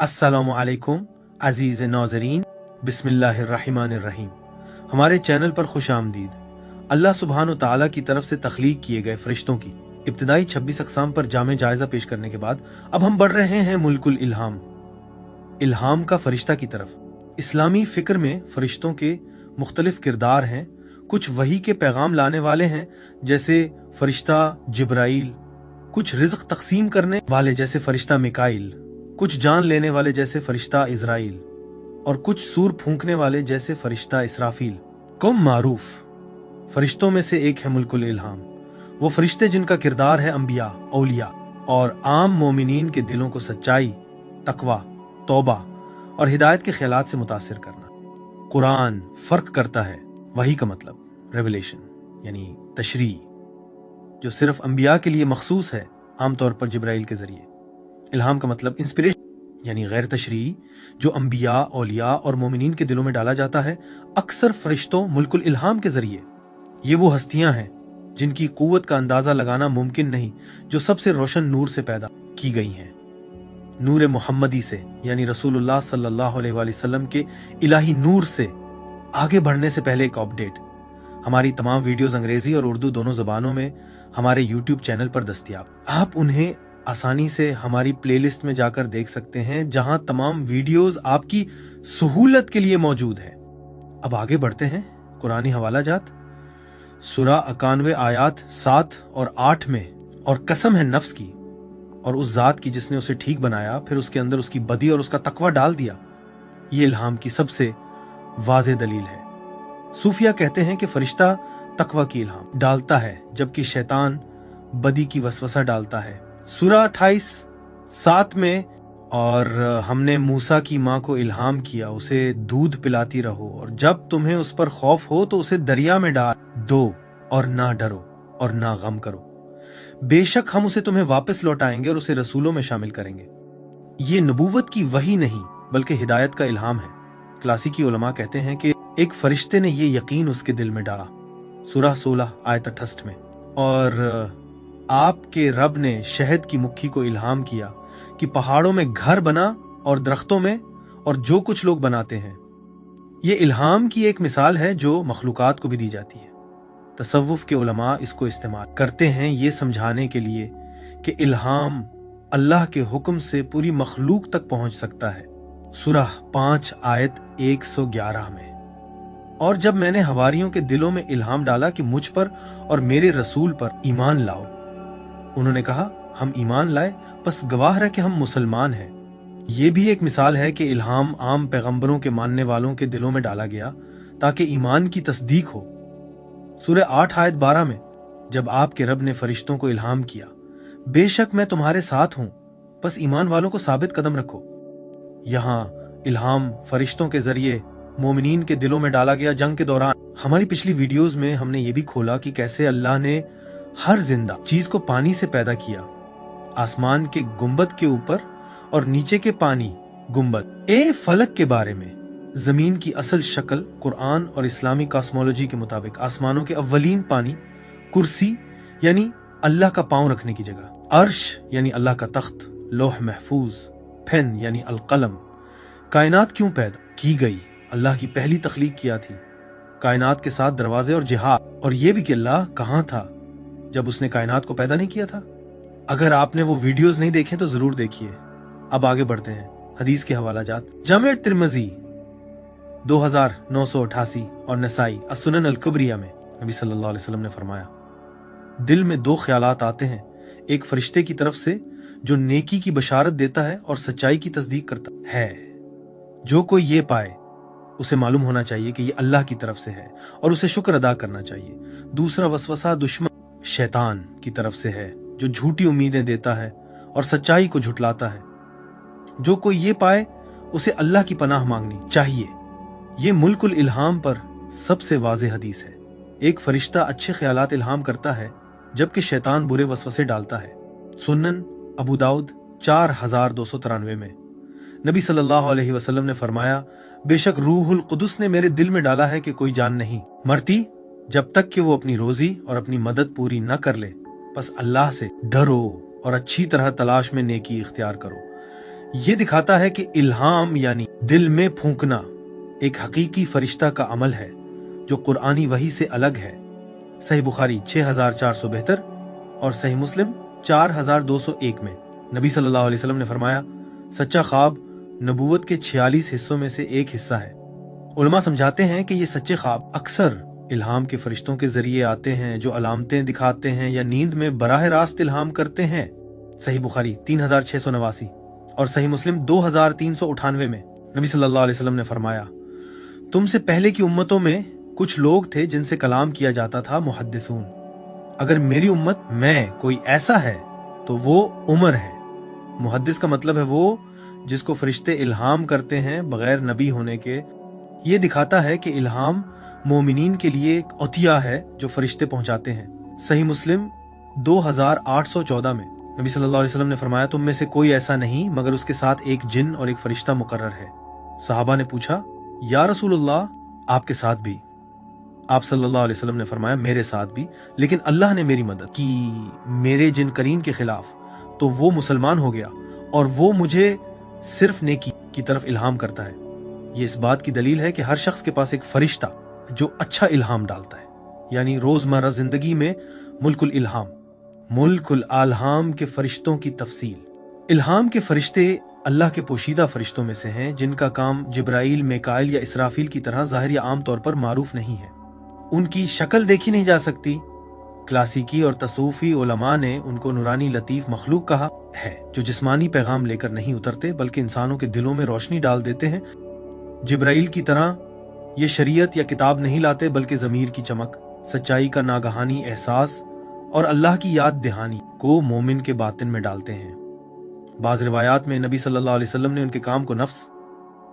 अस्सलामु अलैकुम अजीज नाज़रीन, बिस्मिल्लाहिर्रहमानिर्रहीम। हमारे चैनल पर खुश आमदीद। अल्लाह सुब्हान तआला की तरफ से तख्लीक किए गए फरिश्तों की इब्तिदाई 26 अक़साम पर जामे जायजा पेश करने के बाद अब हम बढ़ रहे हैं मुल्कुल इल्हाम का फरिश्ता की तरफ। इस्लामी फिक्र में फरिश्तों के मुख्तलिफ किरदार हैं। कुछ वही के पैगाम लाने वाले हैं जैसे फरिश्ता जिब्राइल, कुछ रिज़्क तकसीम करने वाले जैसे फरिश्ता मिकाइल, कुछ जान लेने वाले जैसे फरिश्ता इज़राइल और कुछ सूर फूंकने वाले जैसे फरिश्ता इसराफील। कम मारूफ फरिश्तों में से एक है मुल्कुल इल्हाम, वो फरिश्ते जिनका किरदार है अंबिया, औलिया और आम मोमिनीन के दिलों को सच्चाई, तकवा, तौबा और हिदायत के ख्यालात से मुतासिर करना। कुरान फर्क करता है वही का मतलब रेवलेशन यानी तशरी जो सिर्फ अंबिया के लिए मखसूस है, आमतौर पर जिब्राइल के जरिए। इल्हाम का मतलब इंस्पिरेशन यानी गैर तशरी जो अंबिया, औलिया और मोमिनीन के दिलों में डाला जाता है, अक्सर फरिश्तों मुल्कुल इल्हाम के जरिए। ये वो हस्तियां हैं जिनकी कुव्वत का अंदाजा लगाना मुमकिन नहीं, जो सबसे रोशन नूर से पैदा की गई हैं, नूर मोहम्मदी से यानी रसूलुल्लाह सल्लल्लाहु अलैहि वसल्लम के इलाही नूर से। आगे बढ़ने से पहले एक अपडेट, हमारी तमाम वीडियोस अंग्रेजी और उर्दू दोनों जबानों में हमारे यूट्यूब चैनल पर दस्तयाब। आप उन्हें आसानी से हमारी प्लेलिस्ट में जाकर देख सकते हैं, जहां तमाम वीडियोस आपकी सहूलत के लिए मौजूद है। अब आगे बढ़ते हैं कुरानी हवाला जात। सूरा 91 आयात 7 और 8 में, और कसम है नफ्स की और उस जात की जिसने उसे ठीक बनाया, फिर उसके अंदर उसकी बदी और उसका तकवा डाल दिया। ये इल्हाम की सबसे वाज़ेह दलील है। सूफिया कहते हैं कि फरिश्ता तकवा की इल्हाम डालता है जबकि शैतान बदी की वसवसा डालता है। सूरा 28 7 में, और हमने मूसा की माँ को इल्हाम किया, उसे दूध पिलाती रहो और जब तुम्हें उस पर खौफ हो तो उसे दरिया में डाल दो और ना डरो और ना गम करो, बेशक हम उसे तुम्हें वापस लौटाएंगे और उसे रसूलों में शामिल करेंगे। ये नबूवत की वही नहीं बल्कि हिदायत का इल्हाम है। क्लासिकी उलमा कहते हैं कि एक फरिश्ते ने ये यकीन उसके दिल में डाला, सूरा 16 आयत 68 में, और आपके रब ने शहद की मुट्ठी को इल्हाम किया कि पहाड़ों में घर बना और दरख्तों में और जो कुछ लोग बनाते हैं। ये इल्हाम की एक मिसाल है जो मखलूकात को भी दी जाती है। तसव्वुफ के उलमा इसको इस्तेमाल करते हैं ये समझाने के लिए कि इल्हाम अल्लाह के हुक्म से पूरी मखलूक तक पहुंच सकता है। सूरा 5 आयत 111 में, और जब मैंने हवारियों के दिलों में इल्हाम डाला कि मुझ पर और मेरे रसूल पर ईमान लाओ, उन्होंने कहा हम ईमान लाए, बस गवाह रहे कि हम मुसलमान हैं। ये भी एक मिसाल है कि इल्हाम आम पैगंबरों के मानने वालों के दिलों में डाला गया ताकि ईमान की तस्दीक हो। सूरह 8 आयत 12 में, जब आपके रब ने फरिश्तों को इल्हाम किया, बेशक मैं तुम्हारे साथ हूं, बस ईमान वालों को साबित कदम रखो। यहाँ इल्हाम फरिश्तों के जरिए मोमिनीन के दिलों में डाला गया जंग के दौरान। हमारी पिछली वीडियोस में हमने ये भी खोला कि कैसे अल्लाह ने हर जिंदा चीज को पानी से पैदा किया, आसमान के गुंबद के ऊपर और नीचे के पानी गुंबद ए फलक के बारे में। जमीन की असल शक्ल कुरान और इस्लामी कॉस्मोलॉजी के मुताबिक आसमानों के अव्वलीन पानी, कुर्सी यानी अल्लाह का पांव रखने की जगह, अर्श यानी अल्लाह का तख्त, लौह महफूज, पेन यानी अलकलम। कायनात क्यों पैदा की गई? अल्लाह की पहली तख्लीक किया थी, कायनात के साथ दरवाजे और जिहाद, और ये भी कि अल्लाह कहाँ था जब उसने कायनात को पैदा नहीं किया था। अगर आपने वो वीडियोस नहीं देखे तो जरूर देखिए। अब आगे बढ़ते हैं हदीस के हवाला जात। जामे तिरमिज़ी 2988 और नसाई अस्सुनन अल कुबरिया में नबी सल्लल्लाहु अलैहि वसल्लम ने फरमाया, दिल में दो ख्यालात आते हैं, एक फरिश्ते की तरफ से जो नेकी की बशारत देता है और सच्चाई की तस्दीक करता है। जो कोई ये पाए उसे मालूम होना चाहिए कि ये अल्लाह की तरफ से है और उसे शुक्र अदा करना चाहिए। दूसरा वसवसा दुश्मन शैतान की तरफ से है जो झूठी उम्मीदें देता है और सच्चाई को झुटलाता है। जो कोई ये पाए उसे अल्लाह की पनाह मांगनी चाहिए। ये मुल्कुल इल्हाम पर सबसे वाज़ेह हदीस है। एक फरिश्ता अच्छे ख्यालात इल्हाम करता है जबकि शैतान बुरे वसवसे डालता है। सुनन अबू दाऊद 4293 में नबी सल्लल्लाहु अलैहि वसल्लम ने फरमाया, बेशक रूहुल कुदस ने मेरे दिल में डाला है कि कोई जान नहीं मरती जब तक कि वो अपनी रोजी और अपनी मदद पूरी न कर ले। बस अल्लाह से डरो और अच्छी तरह तलाश में नेकी इख्तियार करो। ये दिखाता है कि इल्हाम यानी दिल में फूंकना एक हकीकी फरिश्ता का अमल है जो कुरानी वही से अलग है। सही बुखारी 6472 और सही मुस्लिम 4201 में नबी सल्लल्लाहु अलैहि वसल्लम ने फरमाया, सच्चा ख्वाब नबूवत के 46 हिस्सों में से एक हिस्सा है। उलमा समझाते हैं कि ये सच्चे ख्वाब अक्सर इल्हाम के फरिश्तों के जरिए आते हैं जो अलामतें दिखाते हैं या नींद में बराह रास्त इल्हाम करते हैं। सही बुखारी 3689 और सही मुस्लिम 2398 में नबी सल्लल्लाहु अलैहि वसल्लम ने फरमाया, तुमसे पहले की उम्मतों में कुछ लोग थे जिनसे कलाम किया जाता था मुहद्दिसून। अगर मेरी उम्मत में कोई ऐसा है तो वो उमर है। मुहद्दिस का मतलब है वो जिसको फरिश्ते इल्हाम करते हैं बगैर नबी होने के। ये दिखाता है कि इल्हाम मोमिनीन के लिए एक अतिया है जो फरिश्ते पहुंचाते हैं। सही मुस्लिम 2814 में नबी सल्लल्लाहु अलैहि वसल्लम ने फरमाया, तुम में से कोई ऐसा नहीं मगर उसके साथ एक जिन और एक फरिश्ता मुकर्रर है। सहाबा ने पूछा, या रसूलुल्लाह, आपके साथ भी? आप सल्लल्लाहु अलैहि वसल्लम ने फरमाया, मेरे साथ भी, लेकिन अल्लाह ने मेरी मदद की मेरे जिन करीन के खिलाफ, तो वो मुसलमान हो गया और वो मुझे सिर्फ नेकी की तरफ इल्हाम करता है। ये इस बात की दलील है कि हर शख्स के पास एक फरिश्ता जो अच्छा इल्हाम डालता है, यानी रोजमर्रा जिंदगी में मुल्कुल इल्हाम। मुल्कुल आल्हाम के फरिश्तों की तफसील। इल्हाम के फरिश्ते अल्लाह के पोशीदा फरिश्तों में से हैं जिनका काम जिब्राइल, मेकाइल या इसराफील की तरह ज़ाहिर या आम तौर पर मारूफ नहीं है। उनकी शक्ल देखी नहीं जा सकती। क्लासिकी और तसूफी उलमा ने उनको नूरानी लतीफ मखलूक कहा है जो जिस्मानी पैगाम लेकर नहीं उतरते बल्कि इंसानों के दिलों में रोशनी डाल देते हैं। जिब्राइल की तरह ये शरीयत या किताब नहीं लाते बल्कि ज़मीर की चमक, सच्चाई का नागहानी एहसास और अल्लाह की याद दहानी को मोमिन के बातिन में डालते हैं। बाज़ रिवायात में नबी सल्लल्लाहु अलैहि वसल्लम ने उनके काम को नफ्स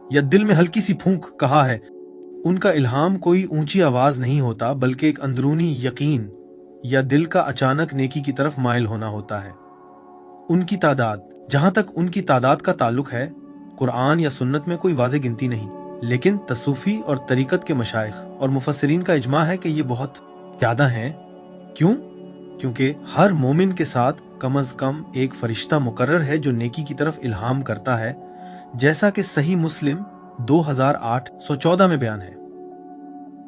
या दिल में हल्की सी फूंक कहा है। उनका इल्हाम कोई ऊंची आवाज नहीं होता बल्कि एक अंदरूनी यकीन या दिल का अचानक नेकी की तरफ माइल होना होता है। उनकी तादाद, जहां तक उनकी तादाद का ताल्लुक है, कुरान या सुन्नत में कोई वाज़ेह गिनती नहीं, लेकिन तसूफी और तरीकत के मशाइख और मुफस्सिरीन का इजमा है कि ये बहुत ज्यादा हैं। क्यों? क्योंकि हर मोमिन के साथ कम अज कम एक फरिश्ता मुकर्रर है जो नेकी की तरफ इल्हाम करता है, जैसा कि सही मुस्लिम 2814 में बयान है।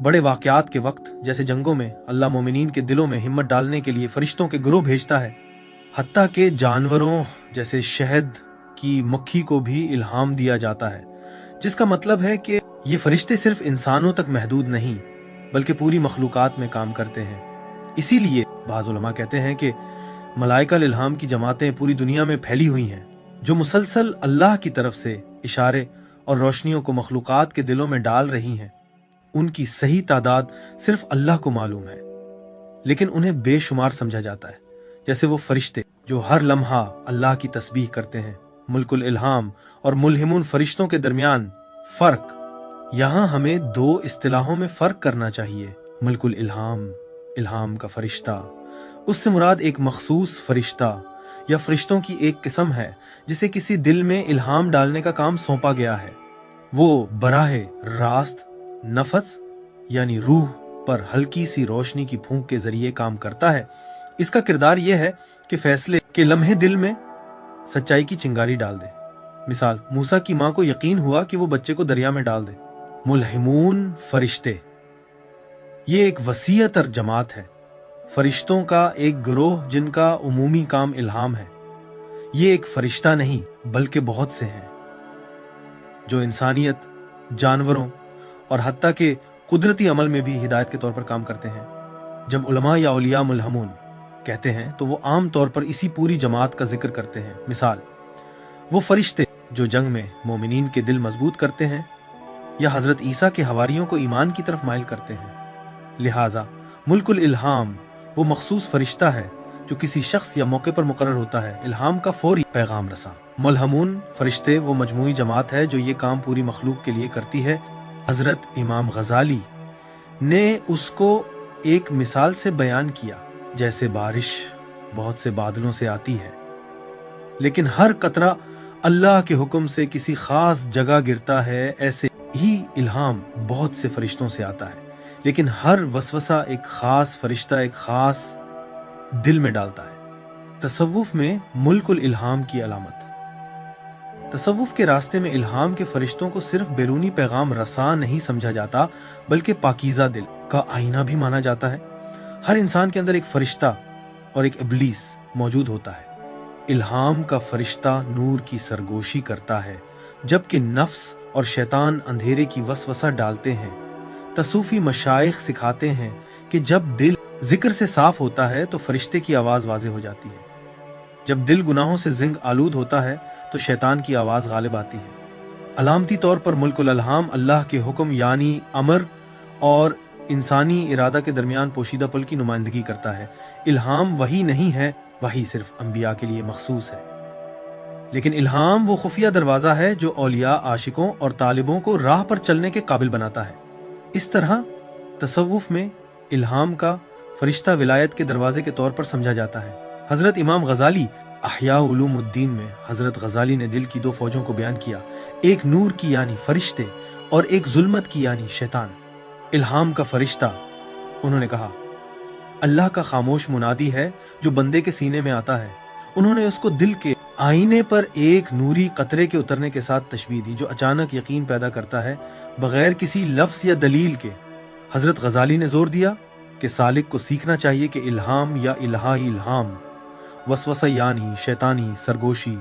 बड़े वाकयात के वक्त जैसे जंगों में अल्लाह मोमिनीन के दिलों में हिम्मत डालने के लिए फरिश्तों के गिरोह भेजता है। हत्ता के जानवरों जैसे शहद की मक्खी को भी इल्हाम दिया जाता है, जिसका मतलब है कि ये फरिश्ते सिर्फ इंसानों तक महदूद नहीं बल्कि पूरी मखलूकात में काम करते हैं। इसीलिए बाज़ उलमा कहते हैं कि मलाइका इल्हाम की जमातें पूरी दुनिया में फैली हुई हैं जो मुसलसल अल्लाह की तरफ से इशारे और रोशनियों को मखलूकात के दिलों में डाल रही हैं। उनकी सही तादाद सिर्फ अल्लाह को मालूम है, लेकिन उन्हें बेशुमार समझा जाता है, जैसे वो फरिश्ते जो हर लम्हा अल्लाह की तस्बीह करते हैं। मुल्कुल इल्हाम और मुल्हिमुन फरिश्तों के दरमियान फर्क। यहाँ हमें दो इस्तिलाहों में फर्क करना चाहिए। मुल्कुल इल्हाम, इल्हाम का फरिश्ता, उससे मुराद एक मखसूस फरिश्ता या फरिश्तों की एक किस्म है जिसे किसी दिल में इल्हाम डालने का काम सौंपा गया है। वो बराहे रास्त नफस यानी रूह पर हल्की सी रोशनी की फूंक के जरिए काम करता है। इसका किरदार यह है कि फैसले के लम्हे दिल में सच्चाई की चिंगारी डाल दे। मिसाल, मूसा की मां को यकीन हुआ कि वो बच्चे को दरिया में डाल दे। मुल्हिमून फरिश्ते, ये एक वसीयतर जमात है, फरिश्तों का एक गिरोह जिनका उमूमी काम इल्हाम है। ये एक फरिश्ता नहीं बल्कि बहुत से हैं जो इंसानियत, जानवरों और हत्ता के कुदरती अमल में भी हिदायत के तौर पर काम करते हैं। जब उलमा या औलिया मुल्हमून कहते हैं तो वो आम तौर पर इसी पूरी जमात का जिक्र करते हैं। मिसाल, वो फरिश्ते जो जंग में मोमिनीन के दिल मजबूत करते हैं या हजरत ईसा के हवारियों को ईमान की तरफ माइल करते हैं। लिहाजा मुल्कुल इल्हाम वो मखसूस फरिश्ता है जो किसी शख्स या मौके पर मुकर्रर होता है, इल्हाम का फौरी पैगाम रसा। मुल्हमून फरिश्ते वो मजमूई जमात है जो ये काम पूरी मखलूक के लिए करती है। हजरत इमाम गजाली ने उसको एक मिसाल से बयान किया, जैसे बारिश बहुत से बादलों से आती है लेकिन हर कतरा अल्लाह के हुक्म से किसी खास जगह गिरता है, ऐसे ही इल्हाम बहुत से फरिश्तों से आता है लेकिन हर वसवसा एक खास फरिश्ता एक खास दिल में डालता है। तसव्वुफ में मुल्कुल इल्हाम की अलामत। तसव्वुफ के रास्ते में इल्हाम के फरिश्तों को सिर्फ बैरूनी पैगाम रसा नहीं समझा जाता, बल्कि पाकीज़ा दिल का आईना भी माना जाता है। हर इंसान के अंदर एक फरिश्ता और एक इब्लीस मौजूद होता है। इल्हाम का फरिश्ता नूर की सरगोशी करता है, जबकि नफ्स और शैतान अंधेरे की वसवसा डालते हैं। तसूफी मशाइख सिखाते हैं कि जब दिल जिक्र से साफ होता है तो फरिश्ते की आवाज वाज़ेह हो जाती है। जब दिल गुनाहों से जिंग आलूद होता है तो शैतान की आवाज गालिब आती है। अलामती तौर पर मुल्कुल अल्हाम अल्लाह के हुक्म यानी अमर और इंसानी इरादा के दरमियान पोशीदा पल की नुमाइंदगी करता है। इल्हाम वही नहीं है, वही सिर्फ अंबिया के लिए मखसूस है। लेकिन इल्हाम वो खुफिया दरवाजा है जो औलिया, आशिकों और तालिबों को राह पर चलने के काबिल बनाता है। इस तरह तसव्वुफ में इल्हाम का फरिश्ता विलायत के दरवाजे के तौर पर समझा जाता है। हजरत इमाम गजाली अहया उलूमुद्दीन में हजरत गजाली ने दिल की दो फौजों को बयान किया, एक नूर की यानी फरिश्ते और एक जुल्मत की यानी शैतान। इल्हाम का फरिश्ता, उन्होंने कहा, अल्लाह का खामोश मुनादी है जो बंदे के सीने में आता है। उन्होंने उसको दिल के आईने पर एक नूरी कतरे के उतरने के साथ तशबीह दी जो अचानक यकीन पैदा करता है बगैर किसी लफ्ज या दलील के। हजरत गजाली ने जोर दिया कि सालिक को सीखना चाहिए कि इल्हाम या इल्हाही इल्हाम, वसवसा यानी शैतानी सरगोशी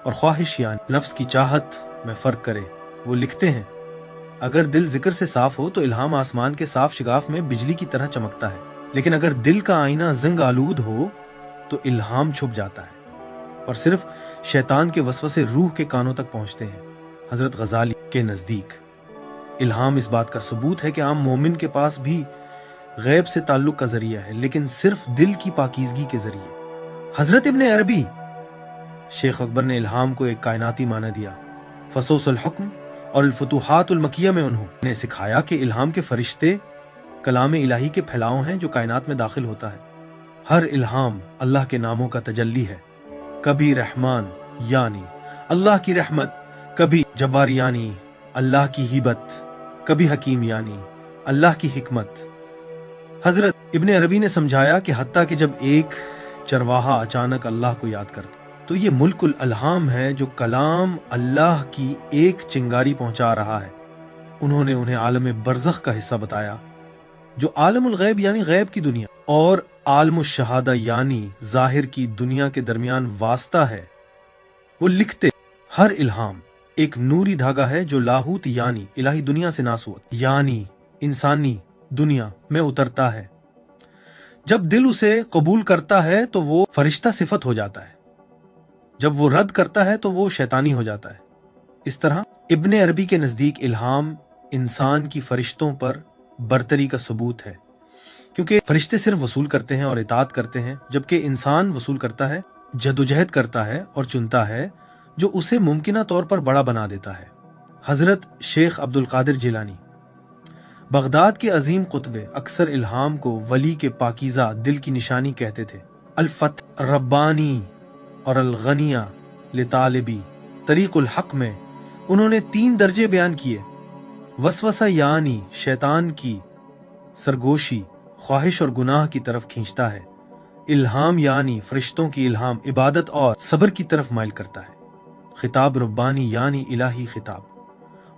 और ख्वाहिश यानी नफ्स की चाहत में फर्क करे। वो लिखते हैं, अगर दिल जिक्र से साफ हो तो इल्हाम आसमान के साफ शिगाफ में बिजली की तरह चमकता है, लेकिन अगर दिल का आईना जिंग आलूद हो तो इल्हाम छुप जाता है और सिर्फ शैतान के वसवसे रूह के कानों तक पहुंचते हैं। हजरत गजाली के नजदीक इल्हाम इस बात का सबूत है कि आम मोमिन के पास भी गैब से ताल्लुक का जरिया है, लेकिन सिर्फ दिल की पाकीज़गी के जरिए। हजरत इब्ने अरबी शेख अकबर ने इल्हाम को एक कायनाती माना दिया। फसूसुल हुक्म और अल-फुतूहातुल मकिया में उन्होंने सिखाया कि इल्हाम के फरिश्ते कलाम इलाही के फैलाव हैं जो कायनात में दाखिल होता है। हर इल्हाम अल्लाह के नामों का तजल्ली है, कभी रहमान यानी अल्लाह की रहमत, कभी जब्बार यानी अल्लाह की हिबत, कभी हकीम यानी अल्लाह की हिकमत। हजरत इब्ने अरबी ने समझाया कि हत्ता कि जब एक चरवाहा अचानक अल्लाह को याद करता तो ये मुल्कुल अल्हाम है जो कलाम अल्लाह की एक चिंगारी पहुंचा रहा है। उन्होंने उन्हें आलम बरज़ख का हिस्सा बताया जो आलमुल गैब यानी गैब की दुनिया और आलमुश शहादा यानी जाहिर की दुनिया के दरमियान वास्ता है। वो लिखते, हर इल्हाम एक नूरी धागा है जो लाहूत यानी इलाही दुनिया से नासूत यानी इंसानी दुनिया में उतरता है। जब दिल उसे कबूल करता है तो वो फरिश्ता सिफत हो जाता है, जब वो रद्द करता है तो वो शैतानी हो जाता है। इस तरह इब्ने अरबी के नजदीक इल्हाम इंसान की फरिश्तों पर बरतरी का सबूत है, क्योंकि फरिश्ते सिर्फ वसूल करते हैं और इताअत करते हैं, जबकि इंसान वसूल करता है, जदोजहद करता है और चुनता है जो उसे मुमकिना तौर पर बड़ा बना देता है। हजरत शेख अब्दुल कादिर जिलानी बगदाद के अजीम कुतबे अक्सर इल्हाम को वली के पाकीज़ा दिल की निशानी कहते थे। अल-फत रब्बानी और अल-गनिया लितालिबी तरीकुल हक में उन्होंने 3 दर्जे बयान किए। वसवसा यानी शैतान की सरगोशी ख्वाहिश और गुनाह की तरफ खींचता है। इल्हाम यानी फरिश्तों की इल्हाम इबादत और सब्र की तरफ माइल करता है। खिताब रब्बानी यानी इलाही खिताब,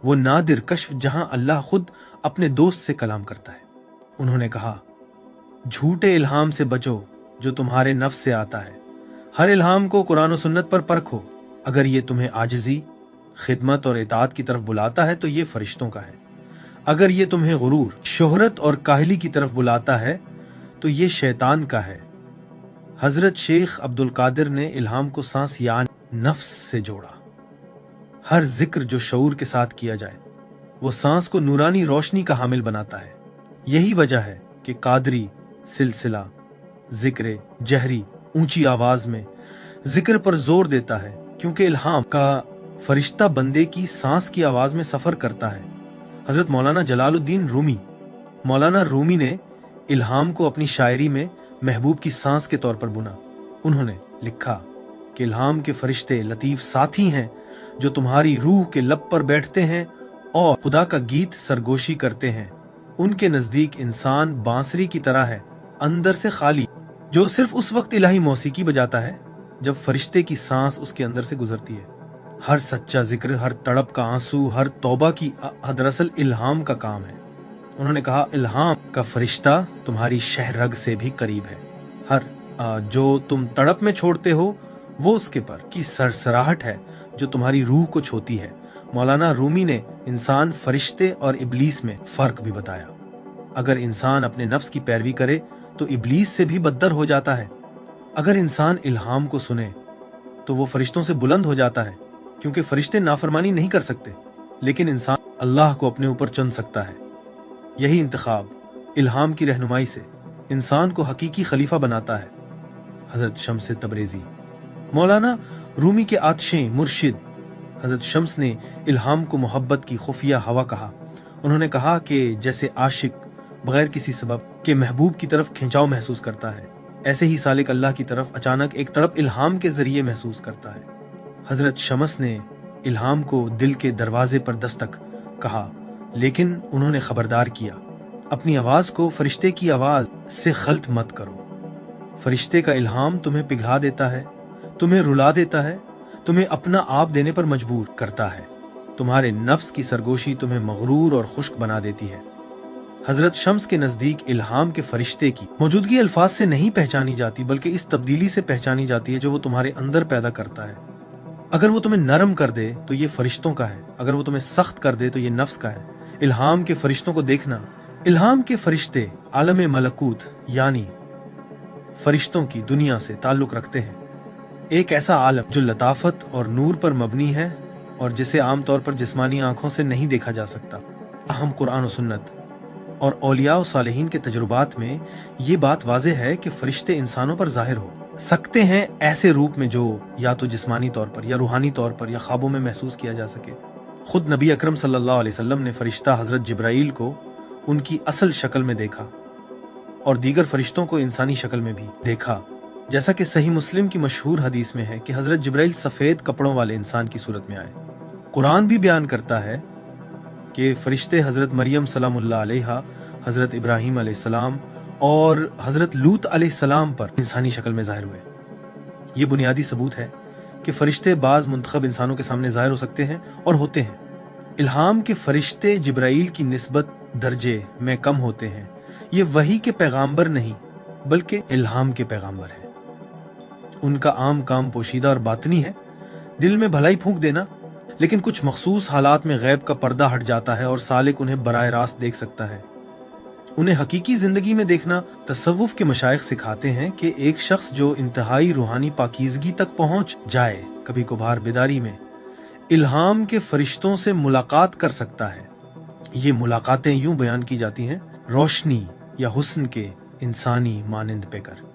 वो नादिर कश्फ जहां अल्लाह खुद अपने दोस्त से कलाम करता है। उन्होंने कहा, झूठे इल्हाम से बचो जो तुम्हारे नफ्स से आता है। हर इल्हाम को कुरान और सुन्नत पर परखो। अगर ये तुम्हें आजिज़ी, खिदमत और इताअत की तरफ बुलाता है तो ये फरिश्तों का है। अगर ये तुम्हें गुरूर, शोहरत और काहली की तरफ बुलाता है तो ये शैतान का है। हजरत शेख अब्दुल कादिर ने इल्हाम को सांस यानी नफ्स से जोड़ा। हर जिक्र जो शऊर के साथ किया जाए वो सांस को नूरानी रोशनी का हामिल बनाता है। यही वजह है कि कादरी सिलसिला जिक्र जहरी ऊंची आवाज में जिक्र पर जोर देता है, क्योंकि इल्हाम का फरिश्ता बंदे की सांस की आवाज में सफर करता है। हजरत मौलाना जलालुद्दीन रूमी ने इल्हाम को अपनी शायरी में महबूब की सांस के तौर पर बुना। उन्होंने लिखा कि इल्हाम के फरिश्ते लतीफ साथी हैं जो तुम्हारी रूह के लब पर बैठते हैं और खुदा का गीत सरगोशी करते हैं। उनके नजदीक इंसान बांसुरी की तरह है, अंदर से खाली, जो सिर्फ उस वक्त इलाही मौसीकी बजाता है जब फरिश्ते की सांस उसके अंदर से गुजरती है। हर सच्चा जिक्र, हर तड़प का आंसू, हर तौबा की दरअसल इल्हाम का काम है। उन्होंने कहा, इल्हाम का फरिश्ता तुम्हारी शहरग से भी करीब है। हर जो तुम तड़प में छोड़ते हो वो उसके पर की सरसराहट है जो तुम्हारी रूह को छोती है। मौलाना रूमी ने इंसान, फरिश्ते और इब्लीस में फर्क भी बताया। अगर इंसान अपने नफ्स की पैरवी करे तो इब्लीस से भी बदतर हो जाता है। अगर इंसान इल्हाम को सुने तो वो फरिश्तों से बुलंद हो जाता है, क्योंकि फरिश्ते नाफरमानी नहीं कर सकते, लेकिन इंसान अल्लाह को अपने ऊपर चुन सकता है। यही इंतखाब इल्हाम की रहनुमाई से इंसान को हकीकी खलीफा बनाता है। हजरत शम्स तबरेजी। मौलाना रूमी के आतशे मुर्शिद हजरत शम्स ने इल्हाम को मोहब्बत की खुफिया हवा कहा। उन्होंने कहा कि जैसे आशिक बगैर किसी सबब के महबूब की तरफ खिंचाव महसूस करता है, ऐसे ही सालिक अल्लाह की तरफ अचानक एक तड़प इल्हाम के जरिए महसूस करता है। हजरत शम्स ने इल्हाम को दिल के दरवाजे पर दस्तक कहा, लेकिन उन्होंने खबरदार किया, अपनी आवाज को फरिश्ते की आवाज से खल्त मत करो। फरिश्ते का इल्हाम तुम्हें पिघला देता है, तुम्हें रुला देता है, तुम्हें अपना आप देने पर मजबूर करता है। तुम्हारे नफ्स की सरगोशी तुम्हें मगरूर और खुश्क बना देती है। हजरत शम्स के नजदीक इल्हाम के फरिश्ते की मौजूदगी अल्फाज से नहीं पहचानी जाती, बल्कि इस तब्दीली से पहचानी जाती है जो वो तुम्हारे अंदर पैदा करता है। अगर वो तुम्हें नरम कर दे तो ये फरिश्तों का है, अगर वो तुम्हें सख्त कर दे तो ये नफ्स का है। इल्हाम के फरिश्तों को देखना। इल्हाम के फरिश्ते आलम मलकूत यानी फरिश्तों की दुनिया से ताल्लुक रखते हैं। एक ऐसा आलम जो लताफत और नूर पर मबनी है और जिसे आमतौर पर जिस्मानी आंखों से नहीं देखा जा सकता। अहम कुरान और सुन्नत और औलिया और सालेहीन के तजुर्बात में ये बात वाज़ेह है कि फरिश्ते इंसानों पर जाहिर हो सकते हैं ऐसे रूप में जो या तो जिस्मानी तौर पर या रूहानी तौर पर या ख्वाबों में महसूस किया जा सके। खुद नबी अकरम सल्लल्लाहु अलैहि वसल्लम ने फरिश्ता हजरत जिब्राइल को उनकी असल शक्ल में देखा और दीगर फरिश्तों को इंसानी शक्ल में भी देखा। जैसा कि सही मुस्लिम की मशहूर हदीस में है कि हजरत जिब्राइल सफेद कपड़ों वाले इंसान की सूरत में आए। कुरान भी बयान करता है कि फरिश्ते हजरत मरियम सलामुल्लाह अलैहा, हजरत इब्राहिम अलैहिस्सलाम और हजरत लूत अलैहिस्सलाम पर इंसानी शक्ल में जाहिर हुए। ये बुनियादी सबूत है कि फरिश्ते बाज मुंतखब इंसानों के सामने जाहिर हो सकते हैं और होते हैं। इल्हाम के फरिश्ते जिब्राइल की निस्बत दर्जे में कम होते हैं। ये वही के पैगाम्बर नहीं बल्कि इल्हाम के पैगाम्बर हैं। उनका आम काम पोशीदा और बातनी है, दिल में भलाई फूंक देना, लेकिन कुछ मखसूस हालात में गैब का पर्दा हट जाता है और सालिक उन्हें बराह रास्त देख सकता है। उन्हें हकीकी जिंदगी में देखना तसव्वुफ के मशाइख सिखाते हैं कि एक शख्स जो इंतहाई रूहानी पाकीज़गी तक पहुंच जाए, कभी कभार बेदारी में इल्हाम के फरिश्तों से मुलाकात कर सकता है। ये मुलाकातें यूं बयान की जाती हैं, रोशनी या हुस्न के इंसानी मानिंद पे कर।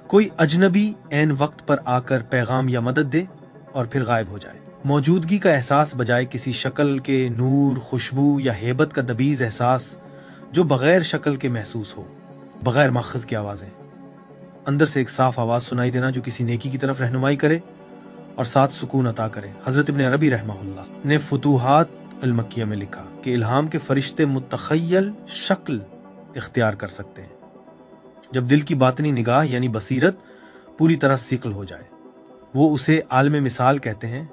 कोई अजनबी ऐन वक्त पर आकर पैगाम या मदद दे और फिर गायब हो जाए। मौजूदगी का एहसास बजाय किसी शक्ल के नूर, खुशबू या हेबत का दबीज एहसास जो बगैर शक्ल के महसूस हो। बगैर मखज़ की आवाज़ें, अंदर से एक साफ आवाज़ सुनाई देना जो किसी नेकी की तरफ रहनुमाई करे और साथ सुकून अता करे। हजरत इब्न अरबी रहमहुल्लाह ने फुतूहात अल मक्किया में लिखा कि इल्हाम के फरिश्ते मुतखय्यल शक्ल इख्तियार कर सकते हैं जब दिल की बातनी निगाह यानी बसीरत पूरी तरह सिकल हो जाए। वो उसे आलम मिसाल कहते हैं,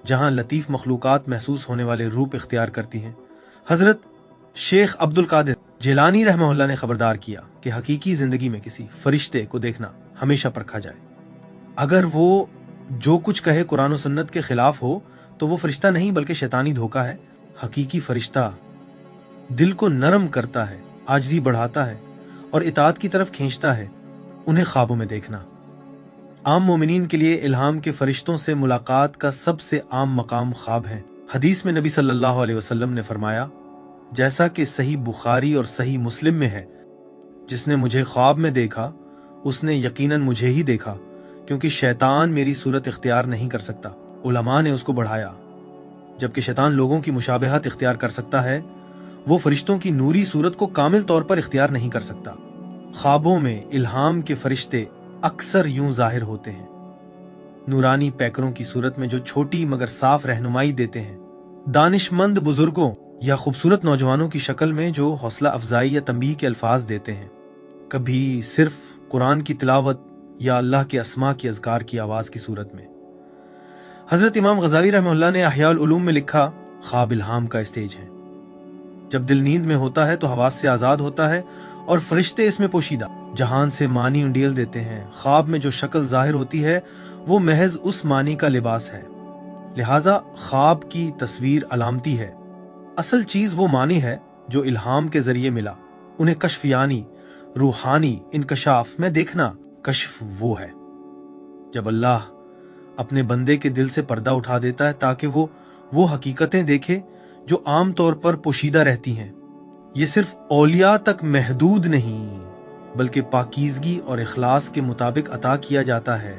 जहां लतीफ मखलूकात महसूस होने वाले रूप इख्तियार करती हैं। हजरत शेख अब्दुल कादिर जिलानी रहमहुल्लाह ने खबरदार किया कि हकीकी जिंदगी में किसी फरिश्ते को देखना हमेशा परखा जाए। अगर वो जो कुछ कहे कुरान और सुन्नत के खिलाफ हो तो वो फरिश्ता नहीं बल्कि शैतानी धोखा है। हकीकी फरिश्ता दिल को नरम करता है, आजिज़ी बढ़ाता है और इताअत की तरफ खींचता है। उन्हें ख्वाबों में देखना। आम मोमिनीन के लिए इल्हाम के फरिश्तों से मुलाकात का सबसे आम मकाम ख्वाब है। हदीस में नबी सल्लल्लाहु अलैहि वसल्लम ने फरमाया, जैसा कि सही बुखारी और सही मुस्लिम में है, जिसने मुझे ख्वाब में देखा उसने यकीनन मुझे ही देखा, क्योंकि शैतान मेरी सूरत इख्तियार नहीं कर सकता। उलमा ने उसको बढ़ाया, जबकि शैतान लोगों की मुशाबहत इख्तियार कर सकता है, वो फरिश्तों की नूरी सूरत को कामिल तौर पर इख्तियार नहीं कर सकता। ख्वाबों में इल्हाम के फरिश्ते अक्सर यूं जाहिर होते हैं, नूरानी पैकरों की सूरत में जो छोटी मगर साफ रहनुमाई देते हैं, दानिशमंद बुजुर्गों या खूबसूरत नौजवानों की शक्ल में जो हौसला अफजाई या तंबीह के अल्फाज देते हैं, कभी सिर्फ कुरान की तिलावत या अल्लाह के अस्मा की अज़कार की आवाज़ की सूरत में। हजरत इमाम गजाली रहमतुल्लाह ने अहयाउल उलूम में लिखा, ख्वाब इल्हाम का स्टेज है। जब दिल नींद में होता है तो हवास से आजाद होता है और फरिश्ते इसमें पोशीदा जहान से मानी उंडेल देते हैं। ख्वाब में जो शक्ल जाहिर होती है वो महज उस मानी का लिबास है, लिहाजा ख्वाब की तस्वीर अलामती है। असल चीज वो मानी है जो इल्हाम के जरिए मिला। उन्हें कश्फ यानी रूहानी इनकशाफ में देखना कश्फ वो है जब अल्लाह अपने बंदे के दिल से पर्दा उठा देता है ताकि वो हकीकतें देखे जो आम तौर पर पोशीदा रहती हैं। ये सिर्फ औलिया तक महदूद नहीं बल्कि पाकीज़गी और इखलास के मुताबिक अता किया जाता है।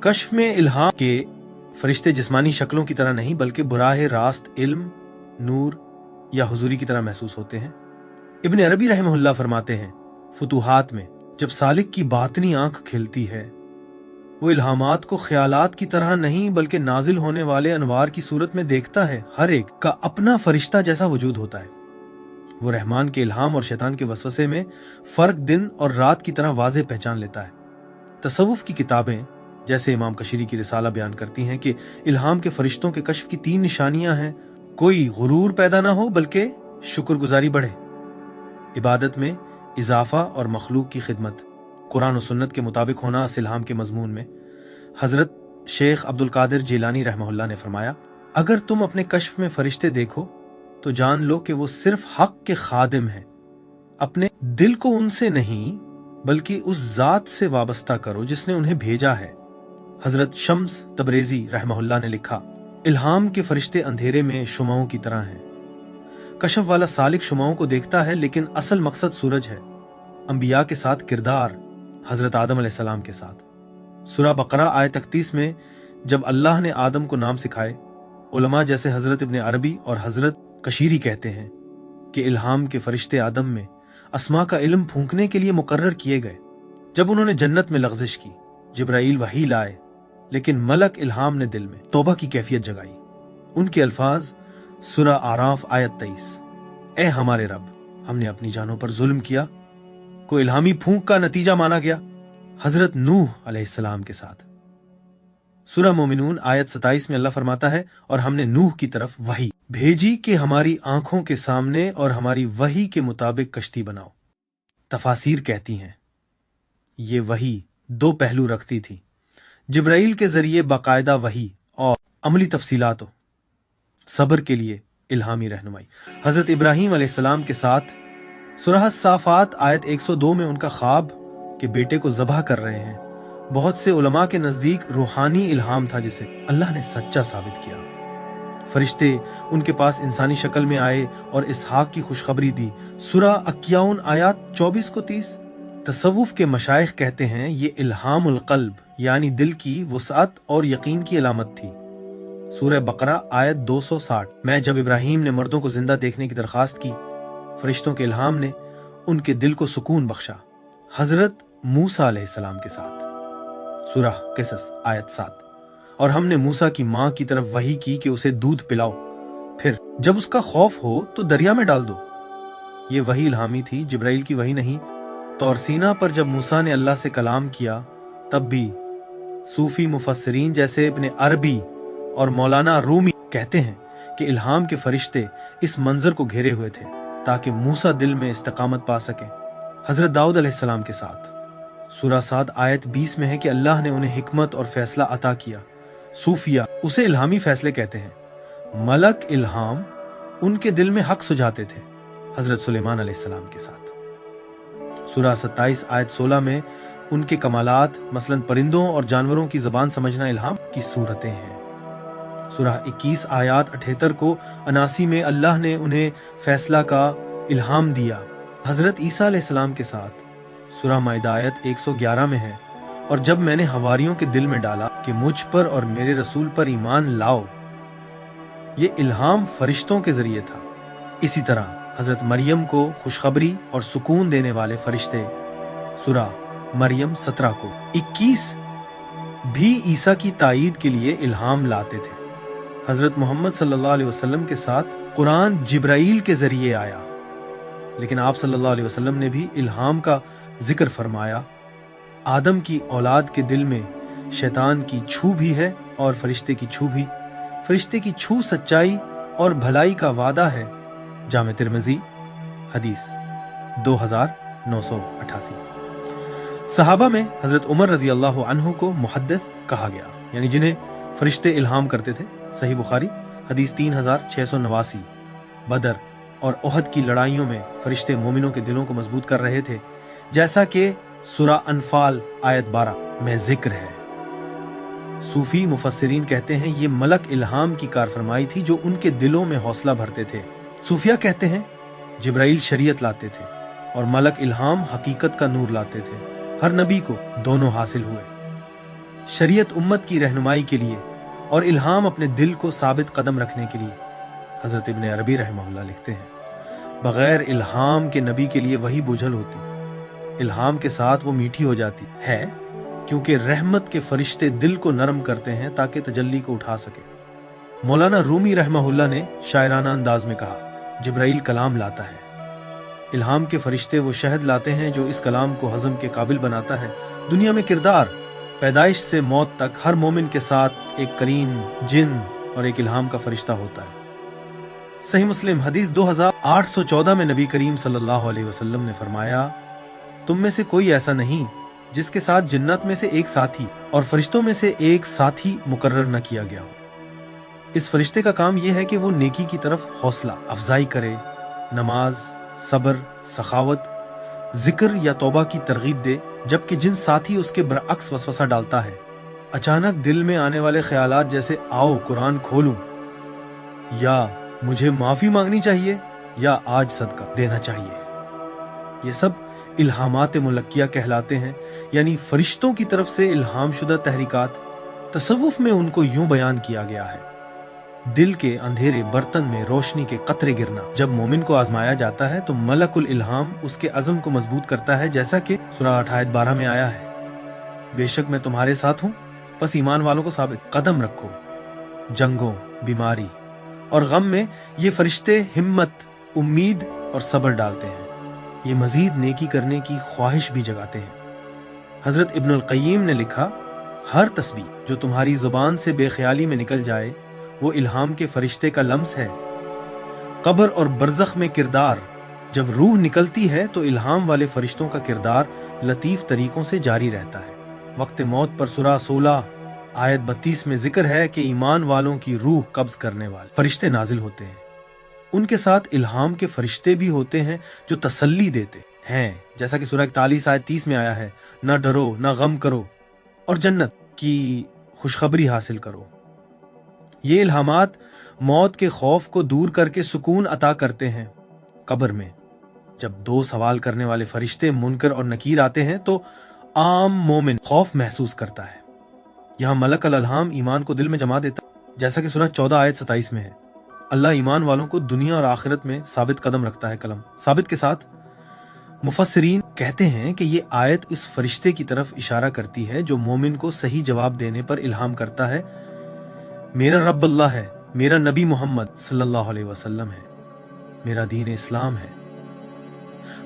कश्फ में इल्हाम के फरिश्ते जिस्मानी शक्लों की तरह नहीं बल्कि बुराह रास्त इल्म, नूर या हुजूरी की तरह महसूस होते हैं। इब्न अरबी रहमहुल्लाह फरमाते हैं, फुतूहात में जब सालिक की बातनी आंख खिलती है वो इल्हामात को ख्यालात की तरह नहीं बल्कि नाजिल होने वाले अनवार की सूरत में देखता है। हर एक का अपना फरिश्ता जैसा वजूद होता है। वो रहमान के इल्हाम और शैतान के वसवसे में फर्क दिन और रात की तरह वाज़ेह पहचान लेता है। तसव्वुफ की किताबें जैसे इमाम कशीरी की रिसाला बयान करती हैं कि इल्हाम के फरिश्तों के कश्फ की 3 निशानियां हैं। कोई गुरूर पैदा ना हो बल्कि शुक्रगुजारी बढ़े, इबादत में इजाफा और मखलूक की खिदमत, कुरान और सुन्नत के मुताबिक होना इस इल्हाम के मजमून में। हजरत शेख अब्दुल कादिर जिलानी रहमहुल्लाह ने फरमाया, अगर तुम अपने कश्फ में फरिश्ते देखो तो जान लो कि वो सिर्फ हक के खादिम हैं। अपने दिल को उनसे नहीं बल्कि उस जात से वाबस्ता करो जिसने उन्हें भेजा है। हजरत शम्स तबरेजी रहमहुल्लाह ने लिखा, इल्हाम के फरिश्ते अंधेरे में शुमाओं की तरह हैं। कश्फ वाला सालिक शुमाओं को देखता है लेकिन असल मकसद सूरज है। अंबिया के साथ किरदार हजरत आदम अलैहिस्सलाम के साथ। सूरह बकरा आयत 31 में जब अल्लाह ने आदम को नाम सिखाए, उलमा जैसे हजरत इब्न अरबी और हजरत कशीरी कहते हैं कि इल्हाम के फरिश्ते आदम में अस्मा का इल्म फूंकने के लिए मुकर्रर किए गए। जब उन्होंने जन्नत में लग़ज़िश की, जिब्राईल वही लाए लेकिन मलक इल्हाम ने दिल में तौबा की कैफियत जगाई। उनके अल्फाज सूरह आराफ आयत 23, ए हमारे रब, हमने अपनी जानों पर जुल्म किया, को इल्हामी फूंक का नतीजा माना गया। हजरत नूह अलैहिस्सलाम के साथ सूरह मोमिनून आयत 27 में अल्लाह फरमाता है, और हमने नूह की तरफ वही भेजी कि हमारी आंखों के सामने और हमारी वही के मुताबिक कश्ती बनाओ। तफासीर कहती हैं ये वही 2 पहलू रखती थी, जिब्राईल के जरिए बाकायदा वही और अमली तफसीलात, सब्र के लिए इल्हामी रहनुमाई। हजरत इब्राहीम अलैहिस्सलाम के साथ सूरह साफात आयत 102 में उनका ख्वाब कि बेटे को ज़बह कर रहे हैं बहुत से उलमा के नजदीक रूहानी इल्हाम था जिसे अल्लाह ने सच्चा साबित किया। फरिश्ते उनके पास इंसानी शक्ल में आए और इसहाक की खुशखबरी दी। सूरह अक्याउन आयत 24 को 30। तसव्वुफ के मशाइख कहते हैं ये इल्हामुल क़ल्ब यानी दिल की वुसअत और यकीन की अलामत थी। सूरह बकरा आयत 260 में जब इब्राहीम ने मर्दों को जिंदा देखने की दरखास्त की, फरिश्तों के इल्हाम ने उनके दिल को सुकून बख्शा। हजरत मूसा अलैहिस्सलाम के साथ सूरह क़िसस आयत 7, और हमने मूसा की माँ की तरफ वही की कि उसे दूध पिलाओ, फिर जब उसका खौफ हो तो दरिया में डाल दो। ये वही इल्हामी थी, जिब्राईल की वही नहीं। तौर सीना पर जब मूसा ने अल्लाह से कलाम किया तब भी सूफी मुफस्सिरीन जैसे इब्न अरबी और मौलाना रूमी कहते हैं कि इल्हाम के फरिश्ते इस मंजर को घेरे हुए थे ताकि मूसा दिल में इस्तिकामत पा सके। हजरत दाऊद अलैहिस्सलाम के साथ सूरह साद आयत 20 में है कि अल्लाह ने उन्हें हिकमत और फैसला अता किया। सूफिया उसे इल्हामी फैसले कहते हैं। मलक इल्हाम उनके दिल में हक सुझाते थे। हजरत सुलेमान अलैहिस्सलाम के साथ सूरह 27 आयत 16 में उनके कमालात मसलन परिंदों और जानवरों की ज़बान समझना इल्हाम की सूरतें हैं। सूरह 21 आयत 78 को 79 में अल्लाह ने उन्हें फैसला का इल्हाम दिया। हजरत ईसा अलैहिस्सलाम के साथ सूरह माइदा आयत 111 में है, और जब मैंने हवारियों के दिल में डाला कि मुझ पर और मेरे रसूल पर ईमान लाओ, ये इल्हाम फरिश्तों के जरिए था। इसी तरह हजरत मरियम को खुशखबरी और सुकून देने वाले फरिश्ते सूरह मरियम 17 को 21 भी ईसा की तायीद के लिए इल्हाम लाते थे। हजरत मोहम्मद सल्लल्लाहु अलैहि वसल्लम के साथ कुरान जिब्राईल के जरिए आया, लेकिन आप सल्लल्लाहु अलैहि वसल्लम ने भी इल्हाम का जिक्र फरमाया। आदम की औलाद के दिल में शैतान की छू भी है और फरिश्ते की छू भी। फरिश्ते की छू सच्चाई और भलाई का वादा है। जामे तिर्मिज़ी हदीस 2988। सहाबा में हजरत उमर रजी अल्लाह अन्हु को मुहद्दिस कहा गया, यानी जिन्हें फरिश्ते इल्हाम करते थे। सही बुखारी हदीस 3689। बदर और ओहद की लड़ाइयों में फरिश्ते मोमिनों के दिलों को मजबूत कर रहे थे, जैसा कि सूरा अनफाल आयत 12 में जिक्र है। सूफी मुफस्सिरीन कहते हैं ये मलक इल्हाम की कारफरमाई थी जो उनके दिलों में हौसला भरते थे। सूफिया कहते हैं जिब्राइल शरीयत लाते थे और मलक इल्हाम हकीकत का नूर लाते थे। हर नबी को दोनों हासिल हुए, शरीयत उम्मत की रहनुमाई के लिए और इल्हाम अपने दिल को साबित कदम रखने के लिए। हजरत इब्न अरबी रहमहुल्लाह लिखते हैं बगैर इल्हाम के नबी के लिए वही बोझल होती, इल्हाम के साथ वो मीठी हो जाती है, क्योंकि रहमत के फरिश्ते दिल को नरम करते हैं ताकि तजल्ली को उठा सके। मौलाना रूमी रहमहुल्लाह ने शायराना अंदाज में कहा जिब्राइल कलाम लाता है, इल्हाम के फरिश्ते वो शहद लाते हैं जो इस कलाम को हजम के काबिल बनाता है। दुनिया में किरदार पैदाइश से मौत तक हर मोमिन के साथ एक करीन जिन और एक इल्हाम का फरिश्ता होता है। सही मुस्लिम हदीस 2814 में नबी करीम सल्लल्लाहु अलैहि वसल्लम ने फरमाया, तुम में से कोई ऐसा नहीं जिसके साथ जिन्नत में से एक साथी और फरिश्तों में से एक साथी मुकर्रर न किया गया हो। इस फरिश्ते का काम यह है कि वो नेकी की तरफ हौसला अफजाई करे, नमाज, सब्र, सखावत, जिक्र या तौबा की तरगीब दे, जबकि जिन साथी उसके बरअक्स वसवसा डालता है, अचानक दिल में आने वाले ख्यालात जैसे आओ कुरान खोलूं, या मुझे माफी मांगनी चाहिए, या आज सदका देना चाहिए, ये सब इल्हामात मुलक्किया कहलाते हैं, यानी फरिश्तों की तरफ से इल्हाम शुदा तहरीकात। तसव्वुफ में उनको यूं बयान किया गया है, दिल के अंधेरे बर्तन में रोशनी के कतरे गिरना। जब मोमिन को आजमाया जाता है तो मलकुल इल्हाम उसके अज़म को मजबूत करता है, जैसा कि सूरा 8 आयत 12 में आया है, बेशक मैं तुम्हारे साथ हूं, बस ईमान वालों को साबित कदम रखो। जंगों, बीमारी और गम में ये फरिश्ते हिम्मत, उम्मीद और सब्र डालते हैं। ये मजीद नेकी करने की ख्वाहिश भी जगाते हैं। हजरत इब्नुल क़य्यिम ने लिखा, हर तस्बीह जो तुम्हारी जुबान से बेख्याली में निकल जाए वो इल्हाम के फरिश्ते का लम्स है। कब्र और बरज़ख में किरदार, जब रूह निकलती है तो इल्हाम वाले फरिश्तों का किरदार लतीफ तरीकों से जारी रहता है। वक्त मौत पर सूरा 16 आयत 32 में जिक्र है कि ईमान वालों की रूह कब्ज करने वाले फरिश्ते नाजिल होते हैं। उनके साथ इल्हाम के फरिश्ते भी होते हैं जो तसल्ली देते हैं, जैसा कि सूरा 41 आयत 30 में आया है, न डरो न गम करो और जन्नत की खुशखबरी हासिल करो। ये इल्हामात मौत के खौफ को दूर करके सुकून अता करते हैं। कब्र में जब दो सवाल करने वाले फरिश्ते मुनकर और नकीर आते हैं तो आम मोमिन खौफ महसूस करता है। यहाँ मलक अल-इल्हाम ईमान को दिल में जमा देता, जैसा कि सूरह 14 आयत 27 में है। अल्लाह ईमान वालों को दुनिया और आखिरत में साबित कदम रखता है। कलम साबित के साथ मुफस्सिरीन कहते हैं कि ये आयत इस फरिश्ते की तरफ इशारा करती है जो मोमिन को सही जवाब देने पर इल्हाम करता है, मेरा रब अल्लाह है, मेरा नबी मोहम्मद सल्लल्लाहु अलैहि वसल्लम है, मेरा दीन इस्लाम है।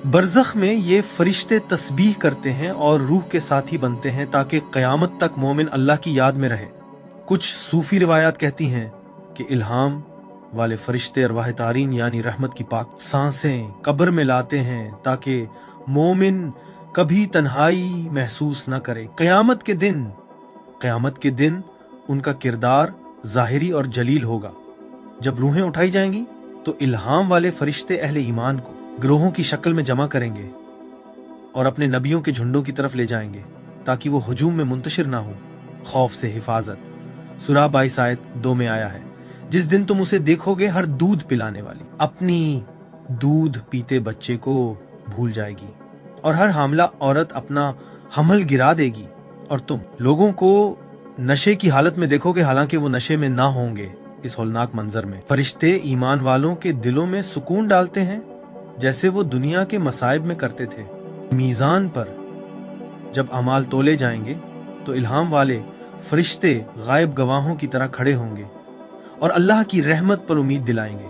बरज़ख में ये फरिश्ते तस्बीह करते हैं और रूह के साथी बनते हैं ताकि क़यामत तक मोमिन अल्लाह की याद में रहे। कुछ सूफी रिवायात कहती हैं कि इल्हाम वाले फरिश्ते अरवाह तारीन यानी रहमत की पाक सांसें कब्र में लाते हैं ताकि मोमिन कभी तन्हाई महसूस न करे। क़यामत के दिन उनका किरदार ज़ाहिरी और जलील होगा। जब रूहें उठाई जाएंगी तो इल्हाम वाले फरिश्ते अहले ईमान को ग्रोहों की शक्ल में जमा करेंगे और अपने नबियों के झुंडों की तरफ ले जाएंगे ताकि वो हुजूम में मुंतशिर ना हो। खौफ से हिफाजत, सूरा 22 आयत 2 में आया है, जिस दिन तुम उसे देखोगे हर दूध पिलाने वाली अपनी दूध पीते बच्चे को भूल जाएगी और हर हामला औरत अपना हमल गिरा देगी और तुम लोगों को नशे की हालत में देखोगे हालांकि वो नशे में ना होंगे। इस होलनाक मंजर में फरिश्ते ईमान वालों के दिलों में सुकून डालते हैं जैसे वो दुनिया के मसाइब में करते थे। मीज़ान पर जब अमाल तोले जाएंगे तो इल्हाम वाले फरिश्ते गायब गवाहों की तरह खड़े होंगे और अल्लाह की रहमत पर उम्मीद दिलाएंगे।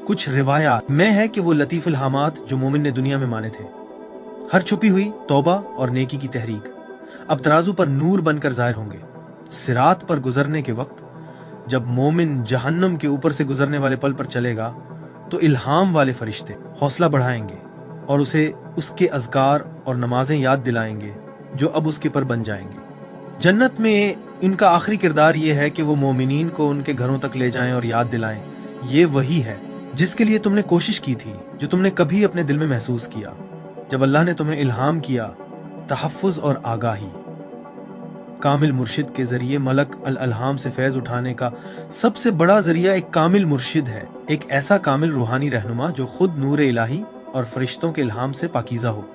कुछ रिवायात में है कि वो लतीफ इल्हामात जो मोमिन ने दुनिया में माने थे, हर छुपी हुई तौबा और नेकी की तहरीक अब तराजू पर नूर बनकर जाहिर होंगे। सिरात पर गुजरने के वक्त जब मोमिन जहन्नम के ऊपर से गुजरने वाले पल पर चलेगा तो इल्हाम वाले फरिश्ते हौसला बढ़ाएंगे और उसे उसके अज़कार और नमाजें याद दिलाएंगे जो अब उसके पर बन जाएंगे। जन्नत में इनका आखिरी किरदार ये है कि वो मोमिनीन को उनके घरों तक ले जाएं और याद दिलाएं। ये वही है जिसके लिए तुमने कोशिश की थी, जो तुमने कभी अपने दिल में महसूस किया जब अल्लाह ने तुम्हें इल्हाम किया तहफ़्फ़ुज़ और आगाही। कामिल मुर्शिद के जरिए मलक अल-अल्हाम से फैज़ उठाने का सबसे बड़ा जरिया एक कामिल मुर्शिद है, एक ऐसा कामिल रूहानी रहनुमा जो खुद नूर इलाही और फरिश्तों के इल्हाम से पाकीज़ा हो।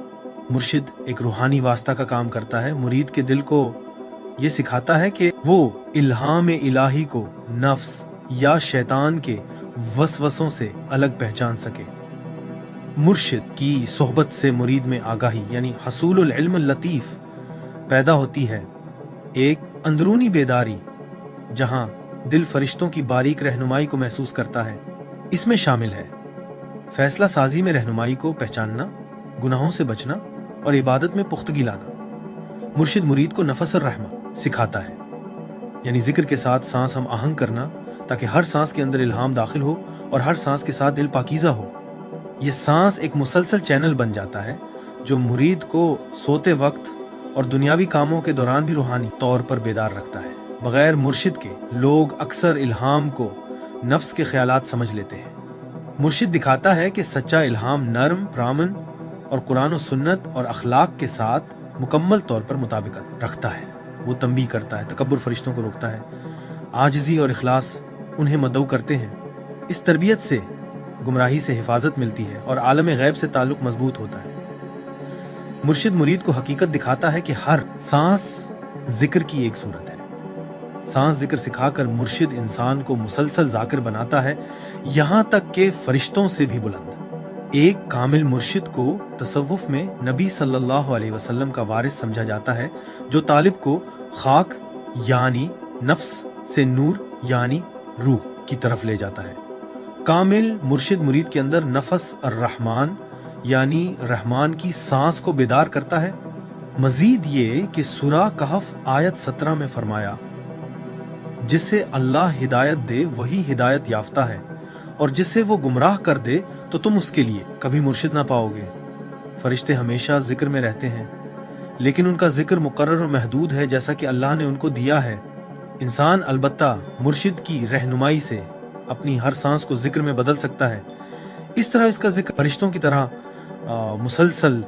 मुर्शिद एक रूहानी वास्ता का काम करता है, मुरीद के दिल को ये सिखाता है कि वो इल्हाम इलाही को नफ्स या शैतान के वसवसों से अलग पहचान सके। मुर्शिद की सोहबत से मुरीद में आगाही यानी हसूलुल इल्म लतीफ़ पैदा होती है, एक अंदरूनी बेदारी जहां दिल फरिश्तों की बारीक रहनुमाई को महसूस करता है। इसमें शामिल है फैसला साजी में रहनुमाई को पहचानना, गुनाहों से बचना और इबादत में पुख्तगी लाना। मुर्शिद मुरीद को नफस और रहमा सिखाता है, यानी जिक्र के साथ सांस हम आहंग करना ताकि हर सांस के अंदर इल्हाम दाखिल हो और हर सांस के साथ दिल पाकीज़ा हो। ये सांस एक मुसलसल चैनल बन जाता है जो मुरीद को सोते वक्त और दुनियावी कामों के दौरान भी रूहानी तौर पर बेदार रखता है। बगैर मुर्शिद के लोग अक्सर इल्हाम को नफ्स के ख्यालात समझ लेते हैं। मुर्शिद दिखाता है कि सच्चा इल्हाम नर्म, प्रामन और कुरान और सुन्नत और अखलाक के साथ मुकम्मल तौर पर मुताबिकत रखता है। वो तंबीह करता है, तकब्बुर फरिश्तों को रोकता है, आजिज़ी और इखलास उन्हें मदऊ करते हैं। इस तरबियत से गुमराही से हिफाजत मिलती है और आलम गैब से ताल्लुक मजबूत होता है। मुर्शिद मुरीद को हकीकत दिखाता है कि हर सांस जिक्र की एक सूरत है। सांस जिक्र सिखाकर मुर्शिद इंसान को मुसलसल जाकिर बनाता है, यहाँ तक के फरिश्तों से भी बुलंद। एक कामिल मुर्शिद को तसव्वुफ में नबी सल्लल्लाहु अलैहि वसल्लम का वारिस समझा जाता है, जो तालिब को खाक यानी नफ्स से नूर यानी रूह की तरफ ले जाता है। कामिल मुर्शिद मुरीद के अंदर नफस अर्रहमान यानी रहमान की सांस को बेदार करता है। मजीद ये कि सूरा कहफ आयत 17 में फरमाया, जिसे अल्लाह हिदायत दे वही हिदायत याफ्ता है और जिसे वो गुमराह कर दे तो तुम उसके लिए कभी मुर्शिद ना पाओगे। फरिश्ते हमेशा जिक्र में रहते हैं, लेकिन उनका जिक्र मुकर्रर और महदूद है जैसा कि अल्लाह ने उनको दिया है। इंसान अलबत्ता मुर्शिद की रहनुमाई से अपनी हर सांस को जिक्र में बदल सकता है। इस तरह इसका जिक्र फरिश्तों की तरह मुसलसल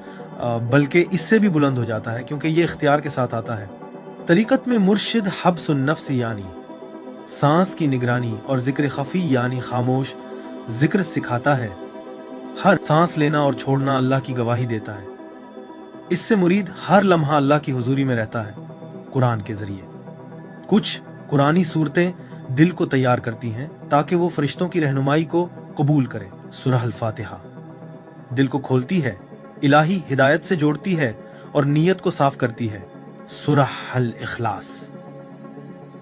बल्कि इससे भी बुलंद हो जाता है, क्योंकि ये इख्तियार के साथ आता है। तरीकत में मुर्शिद हब्सुन नफ्स यानी सांस की निगरानी और जिक्र खफी यानी खामोश जिक्र सिखाता है। हर सांस लेना और छोड़ना अल्लाह की गवाही देता है। इससे मुरीद हर लम्हा अल्लाह की हुजूरी में रहता है। कुरान के जरिए कुछ कुरानी सूरतें दिल को तैयार करती हैं ताकि वो फरिश्तों की रहनुमाई को कबूल करे। सूरह अल-फातिहा दिल को खोलती है, इलाही हिदायत से जोड़ती है और नीयत को साफ करती है। सूरह अल-इखलास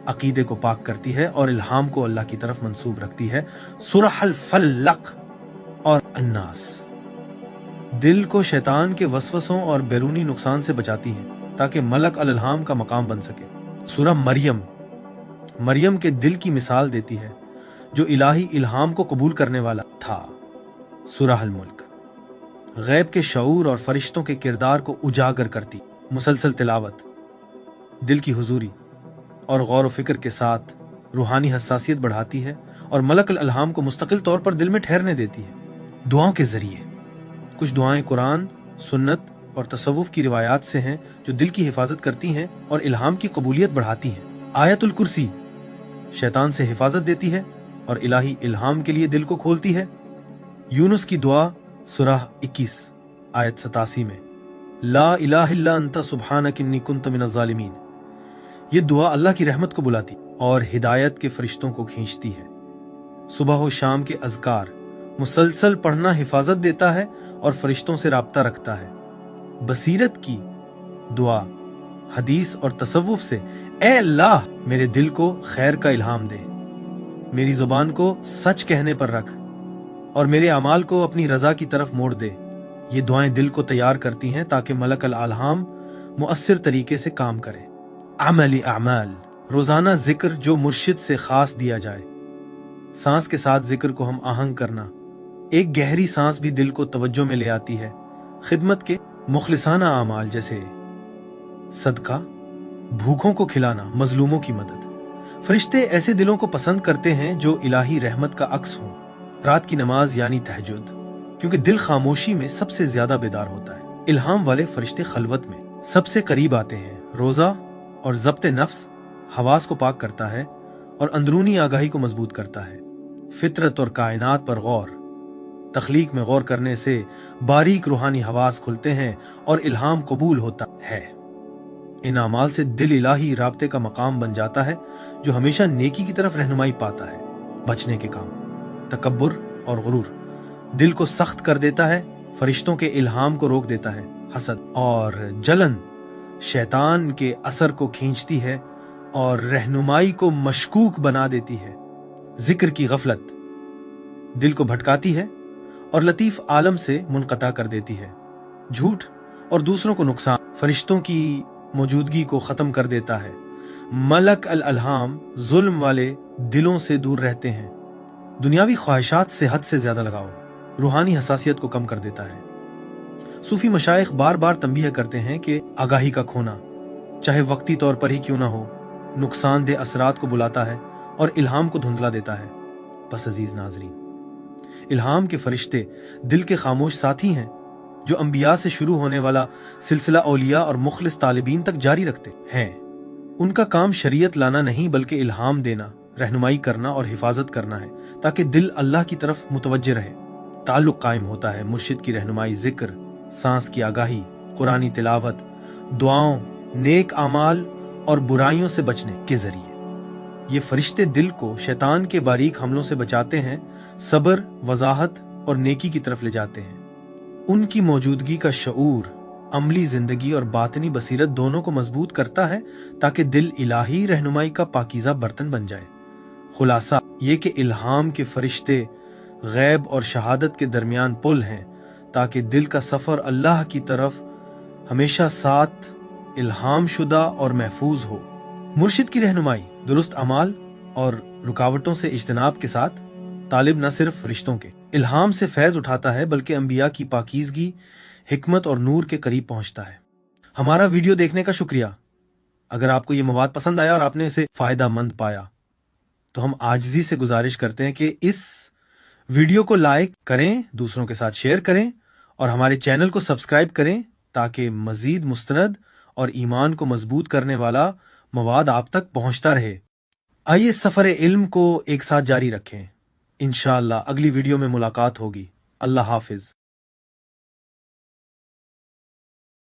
अकीदे को पाक करती है और इल्हाम को अल्लाह की तरफ मंसूब रखती है। सूरह अल-फलक और अन्नास दिल को शैतान के वसवसों और बैरूनी नुकसान से बचाती है ताकि मलक अल-इल्हाम का मकाम बन सके। सूरह मरियम के दिल की मिसाल देती है जो इलाही इल्हाम को कबूल करने वाला था। सूरह अल-मुल्क गैब के शऊर और फरिश्तों के किरदार को उजागर करती। मुसलसल तिलावत दिल की हुजूरी और गौर व फिक्र के साथ रूहानी हसासियत बढ़ाती है और मलक अल-इल्हाम को मुस्तकिल तौर पर दिल में ठहरने देती है। दुआओं के जरिए कुछ दुआएं कुरान, सुन्नत और तसव्वुफ की रिवायात से हैं जो दिल की हिफाजत करती हैं और इल्हाम की कबूलियत बढ़ाती हैं। आयतुल कुर्सी शैतान से हिफाजत देती है और इलाही इल्हाम के लिए दिल को खोलती है। यूनुस की दुआ सूरह 21 आयत 87 में ला इलाहा इल्ला अंता सुब्हानक इन्नी कुन्तु मिनज़ ज़ालिमीन, ये दुआ अल्लाह की रहमत को बुलाती और हिदायत के फरिश्तों को खींचती है। सुबह और शाम के अज़कार मुसलसल पढ़ना हिफाजत देता है और फरिश्तों से राब्ता रखता है। बसीरत की दुआ हदीस और तसव्वुफ से ए अल्लाह मेरे दिल को खैर का इल्हाम दे, मेरी जुबान को सच कहने पर रख और मेरे अमाल को अपनी रजा की तरफ मोड़ दे। ये दुआएं दिल को तैयार करती हैं ताकि मलक अल-इल्हाम मुअस्सिर तरीके से काम करे। अमली अमाल रोजाना जिक्र जो मुर्शिद से खास दिया जाए। सांस के साथ जिक्र को हम आहंग करना। एक गहरी सांस भी दिल को तवज्जो में ले आती है। खिदमत के मुखलिसाना आमाल जैसे सदका, भूखों को खिलाना, मजलूमों की मदद। फरिश्ते ऐसे दिलों को पसंद करते हैं जो इलाही रहमत का अक्स हों। रात की नमाज यानी तहज्जुद, क्योंकि दिल खामोशी में सबसे ज्यादा बेदार होता है। इल्हाम वाले फरिश्ते खलवत में सबसे करीब आते हैं। रोजा और ज़ब्त नफ्स हवास को पाक करता है और अंदरूनी आगाही को मजबूत करता है। फितरत और कायनात पर गौर, तख्लीक में गौर करने से बारीक रूहानी हवास खुलते हैं और इल्हाम कबूल होता है। इन अमाल से दिल इलाही राब्ते का मकाम बन जाता है जो हमेशा नेकी की तरफ रहनुमाई पाता है। बचने के काम, तकब्बुर और गुरूर दिल को सख्त कर देता है, फरिश्तों के इल्हाम को रोक देता है। हसद और जलन शैतान के असर को खींचती है और रहनुमाई को मशकूक बना देती है। जिक्र की गफलत दिल को भटकाती है और लतीफ आलम से मुनक़ता कर देती है। झूठ और दूसरों को नुकसान फरिश्तों की मौजूदगी को खत्म कर देता है। मलक अल अलहाम जुल्म वाले दिलों से दूर रहते हैं। दुनियावी ख्वाहिशात से हद से ज्यादा लगाओ रूहानी हसासियत को कम कर देता है। सूफी मशाइख बार बार तंबीह करते हैं कि आगाही का खोना, चाहे वक्ती तौर पर ही क्यों ना हो, नुकसानदेह असरात को बुलाता है और इल्हाम को धुंधला देता है। बस अजीज नाजरीन, इल्हाम के फरिश्ते दिल के खामोश साथी हैं जो अंबिया से शुरू होने वाला सिलसिला औलिया और मुखलिस तालिबीन तक जारी रखते हैं। उनका काम शरीयत लाना नहीं बल्कि इल्हाम देना, रहनुमाई करना और हिफाजत करना है ताकि दिल अल्लाह की तरफ मुतवज्जे रहे। ताल्लुक कायम होता है मुर्शिद की रहनुमाई, जिक्र, सांस की आगाही, कुरानी तिलावत, दुआओं, नेक आमाल और बुराइयों से बचने के जरिए। ये फरिश्ते दिल को शैतान के बारीक हमलों से बचाते हैं, सब्र, वजाहत और नेकी की तरफ ले जाते हैं। उनकी मौजूदगी का शऊर अमली जिंदगी और बातनी बसीरत दोनों को मजबूत करता है ताकि दिल इलाही रहनुमाई का पाकीज़ा बर्तन बन जाए। खुलासा ये कि इल्हाम के फरिश्ते गैब और शहादत के दरमियान पुल हैं ताकि दिल का सफर अल्लाह की तरफ हमेशा साथ इल्हाम शुदा और महफूज हो। मुर्शिद की रहनुमाई, दुरुस्त अमाल और रुकावटों से इज्तनाब के साथ तालिब न सिर्फ फरिश्तों के इल्हाम से फैज उठाता है बल्कि अंबिया की पाकीज़गी, हिकमत और नूर के करीब पहुंचता है। हमारा वीडियो देखने का शुक्रिया। अगर आपको ये मवाद पसंद आया और आपने इसे फायदा मंद पाया तो हम आजिज़ी से गुजारिश करते हैं कि इस वीडियो को लाइक करें, दूसरों के साथ शेयर करें और हमारे चैनल को सब्सक्राइब करें ताकि मजीद मुस्तनद और ईमान को मजबूत करने वाला मवाद आप तक पहुंचता रहे। आइए सफर इल्म को एक साथ जारी रखें। इंशाअल्लाह अगली वीडियो में मुलाकात होगी। अल्लाह हाफिज।